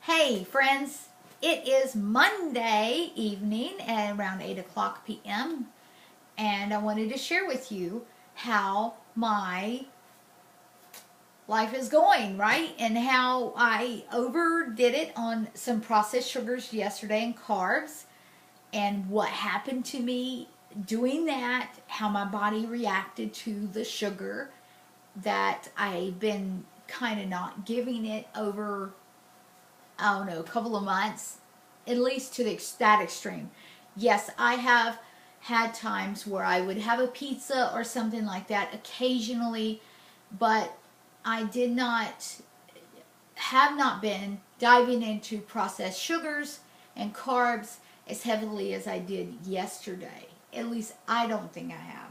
Hey friends, it is Monday evening at around 8 o'clock p.m. and I wanted to share with you how my life is going, right? And how I overdid it on some processed sugars yesterday and carbs, and what happened to me doing that, how my body reacted to the sugar that I've been kind of not giving it over, I don't know, a couple of months, at least to that extreme. Yes, I have had times where I would have a pizza or something like that occasionally, but I have not been diving into processed sugars and carbs as heavily as I did yesterday. At least I don't think I have.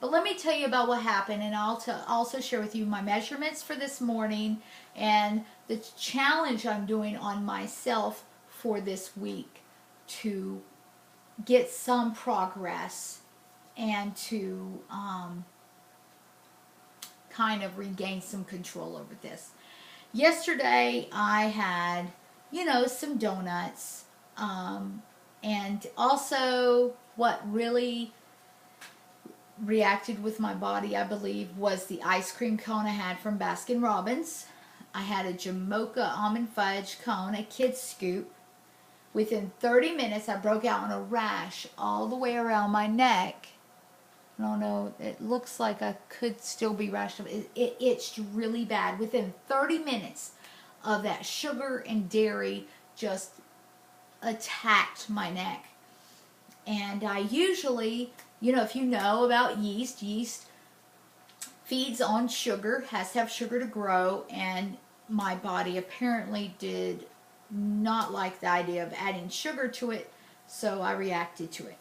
But let me tell you about what happened, and I'll also share with you my measurements for this morning and the challenge I'm doing on myself for this week to get some progress and to kind of regain some control over this. Yesterday I had, some donuts, and also what really reacted with my body, I believe, was the ice cream cone I had from Baskin Robbins. I had a Jamocha almond fudge cone, a kid's scoop. Within 30 minutes, I broke out in a rash all the way around my neck. I don't know, it looks like I could still be rashed up. It itched really bad. Within 30 minutes of that sugar and dairy just attacked my neck. And I usually, if you know about yeast feeds on sugar, has to have sugar to grow, and my body apparently did not like the idea of adding sugar to it, so I reacted to it.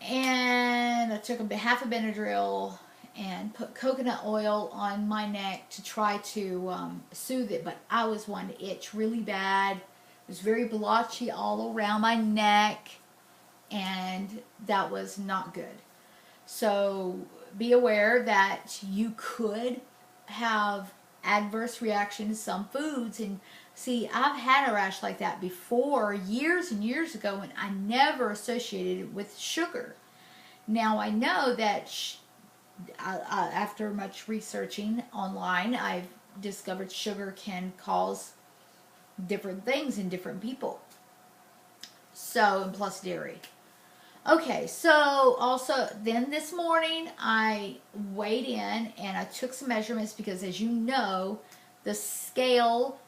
And I took half a Benadryl and put coconut oil on my neck to try to soothe it, but I was one to itch really bad. It was very blotchy all around my neck, and that was not good. So be aware that you could have adverse reaction to some foods. And see, I've had a rash like that before years and years ago, and I never associated it with sugar. Now I know that after much researching online, I've discovered sugar can cause different things in different people. So, and plus dairy. Okay, so also then this morning I weighed in and I took some measurements because, as you know, the scale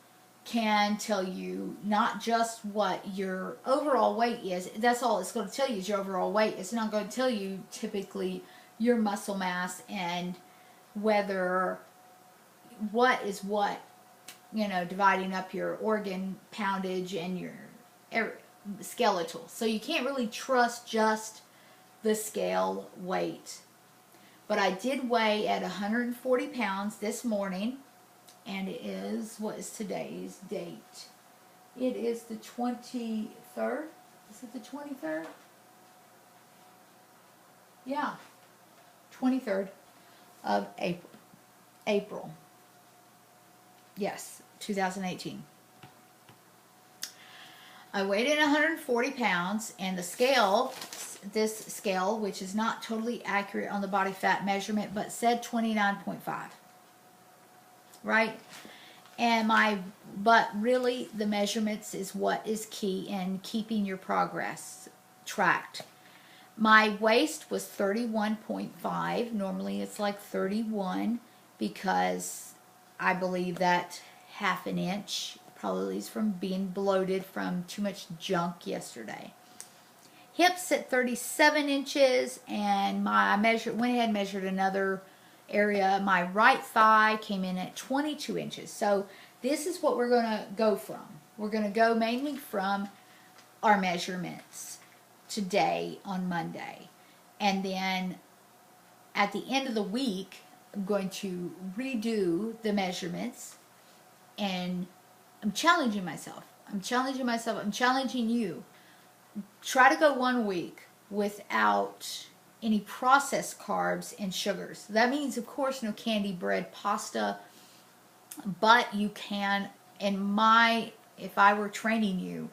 can tell you not just what your overall weight is. That's all it's going to tell you is your overall weight. It's not going to tell you typically your muscle mass and whether what is what, dividing up your organ poundage and your skeletal. So you can't really trust just the scale weight. But I did weigh at 140 pounds this morning, and it is, what is today's date? It is the 23rd. Is it the 23rd? Yeah, 23rd of April. Yes, 2018. I weighed in 140 pounds, and the scale, this scale, which is not totally accurate on the body fat measurement, but said 29.5, right? But really the measurements is what is key in keeping your progress tracked. My waist was 31.5. Normally it's like 31 because I believe that half an inch probably is from being bloated from too much junk yesterday. Hips at 37 inches, and went ahead and measured another area. My right thigh came in at 22 inches. So this is what we're going to go from. We're going to go mainly from our measurements today on Monday. And then at the end of the week, I'm going to redo the measurements, and I'm challenging myself. I'm challenging you. Try to go 1 week without any processed carbs and sugars. That means, of course, no candy, bread, pasta, but you can, in my if I were training you,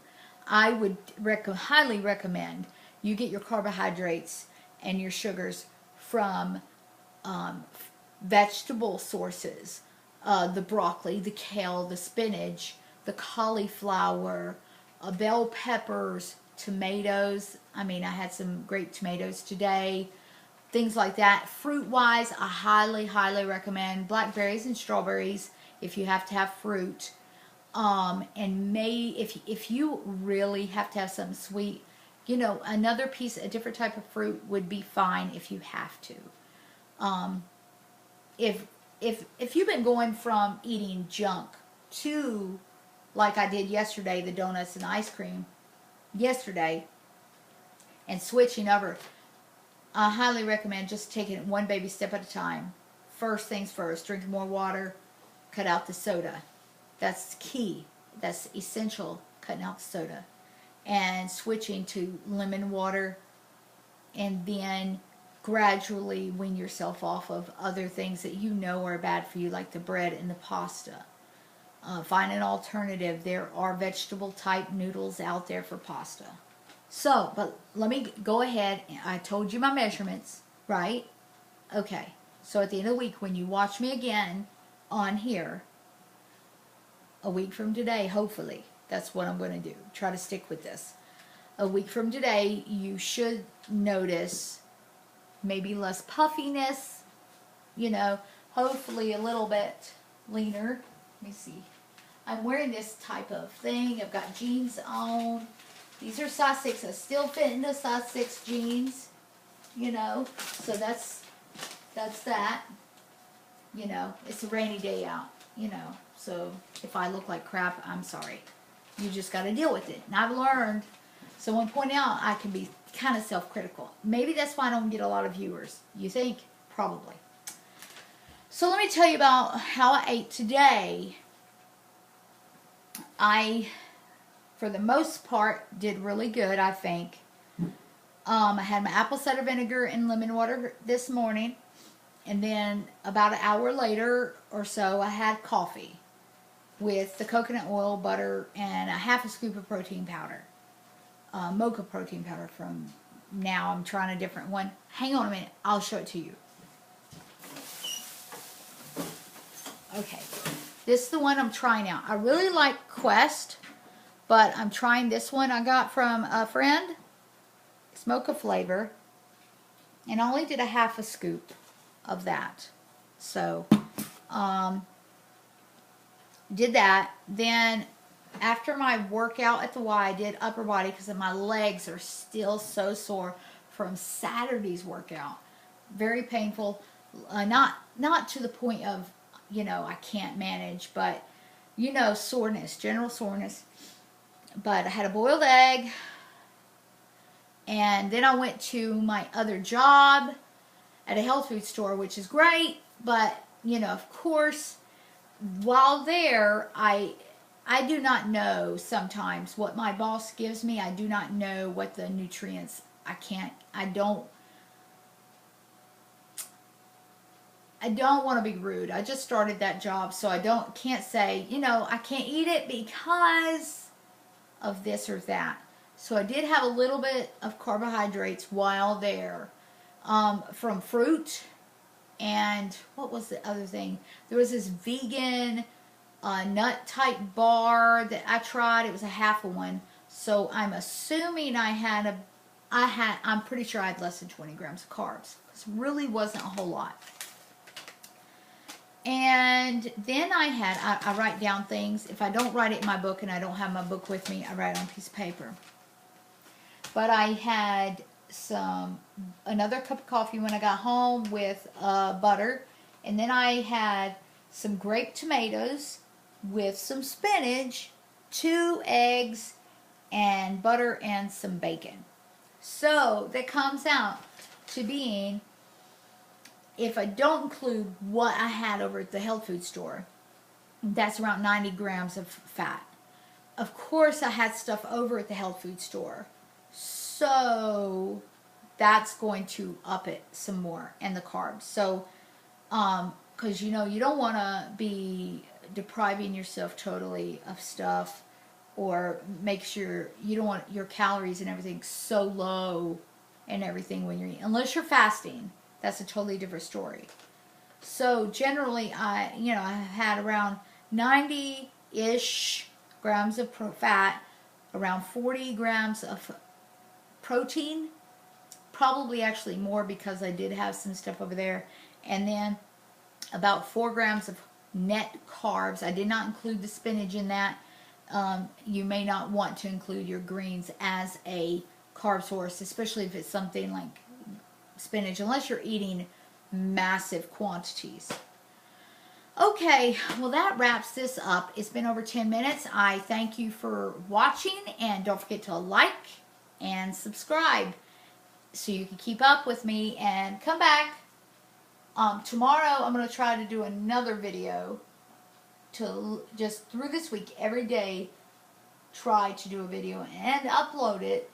I would highly recommend you get your carbohydrates and your sugars from vegetable sources. The broccoli, the kale, the spinach, the cauliflower, bell peppers, tomatoes. I mean, I had some great tomatoes today. Things like that. Fruit-wise, I highly, highly recommend blackberries and strawberries if you have to have fruit. And if you really have to have something sweet, you know, another piece, a different type of fruit would be fine if you have to. If you've been going from eating junk to, like I did yesterday, the donuts and ice cream yesterday, and switching over, I highly recommend just taking it one baby step at a time. First things first, drinking more water, cut out the soda. That's key. That's essential, cutting out the soda. And switching to lemon water, and then gradually wean yourself off of other things that you know are bad for you, like the bread and the pasta. Find an alternative. There are vegetable type noodles out there for pasta. So, but let me go ahead. I told you my measurements, right? Okay. So at the end of the week, when you watch me again on here, a week from today, hopefully, that's what I'm going to do. Try to stick with this. A week from today, you should notice maybe less puffiness, you know, hopefully a little bit leaner. Let me see. I'm wearing this type of thing. I've got jeans on. These are size 6. I still fit into size 6 jeans, you know. So that's that. You know, it's a rainy day out, you know. So if I look like crap, I'm sorry. You just got to deal with it. And I've learned, someone pointed out, I can be kind of self-critical. Maybe that's why I don't get a lot of viewers. You think? Probably. So let me tell you about how I ate today. I, for the most part, did really good, I think. I had my apple cider vinegar and lemon water this morning. And then about an hour later or so, I had coffee with the coconut oil, butter, and a half a scoop of protein powder. Mocha protein powder from Now. I'm trying a different one. Hang on a minute. I'll show it to you. Okay. This is the one I'm trying out. I really like Quest, but I'm trying this one I got from a friend. It's mocha flavor. And I only did a half a scoop of that. So, did that. Then, after my workout at the Y, I did upper body because my legs are still so sore from Saturday's workout. Very painful. Not to the point of, you know, I can't manage, but, you know, soreness, general soreness. But I had a boiled egg, and then I went to my other job at a health food store, which is great, but, you know, of course, while there, I do not know sometimes what my boss gives me. I do not know what the nutrients, I don't want to be rude. I just started that job, so I can't say, you know, I can't eat it because of this or that. So I did have a little bit of carbohydrates while there, from fruit, and what was the other thing? There was this vegan nut type bar that I tried. It was a half of one. So I'm assuming I'm pretty sure I had less than 20 grams of carbs. It really wasn't a whole lot. And then I write down things. If I don't write it in my book and I don't have my book with me, I write it on a piece of paper. But I had another cup of coffee when I got home with butter. And then I had some grape tomatoes with some spinach, 2 eggs, and butter and some bacon. So that comes out to being, if I don't include what I had over at the health food store, that's around 90 grams of fat. Of course, I had stuff over at the health food store. So that's going to up it some more, and the carbs. So, because, you know, you don't want to be depriving yourself totally of stuff or make sure you don't want your calories and everything so low and everything when you're eating. Unless you're fasting, that's a totally different story. So generally, I had around 90-ish grams of fat, around 40 grams of protein, probably actually more because I did have some stuff over there, and then about 4 grams of net carbs. I did not include the spinach in that. You may not want to include your greens as a carb source, especially if it's something like spinach, unless you're eating massive quantities. Okay, well that wraps this up. It's been over 10 minutes. I thank you for watching, and don't forget to like and subscribe so you can keep up with me, and come back. Tomorrow I'm going to try to do another video to just through this week, every day, try to do a video and upload it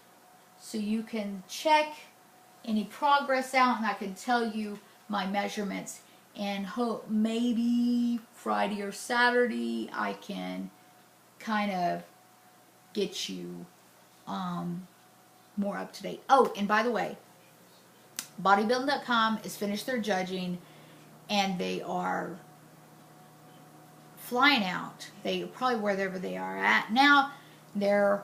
so you can check any progress out, and I can tell you my measurements, and hope maybe Friday or Saturday I can kind of get you more up to date. Oh, and by the way, bodybuilding.com has finished their judging, and they are flying out. They probably wherever they are at now. They're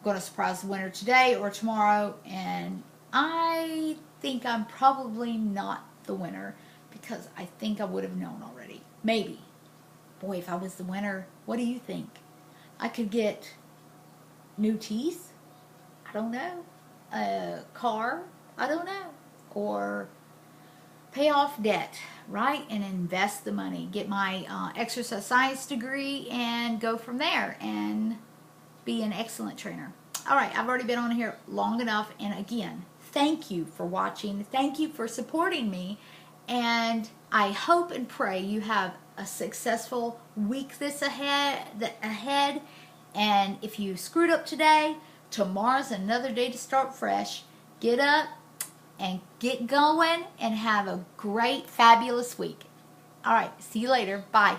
going to surprise the winner today or tomorrow, and I think I'm probably not the winner because I think I would have known already. Maybe. Boy, if I was the winner, what do you think? I could get new teeth? I don't know. A car? I don't know. Or pay off debt, right? And invest the money. Get my exercise science degree and go from there and be an excellent trainer. All right, I've already been on here long enough. And again, thank you for watching. Thank you for supporting me. And I hope and pray you have a successful week this ahead. And if you screwed up today, tomorrow's another day to start fresh. Get up and get going and have a great, fabulous week. All right, see you later. Bye.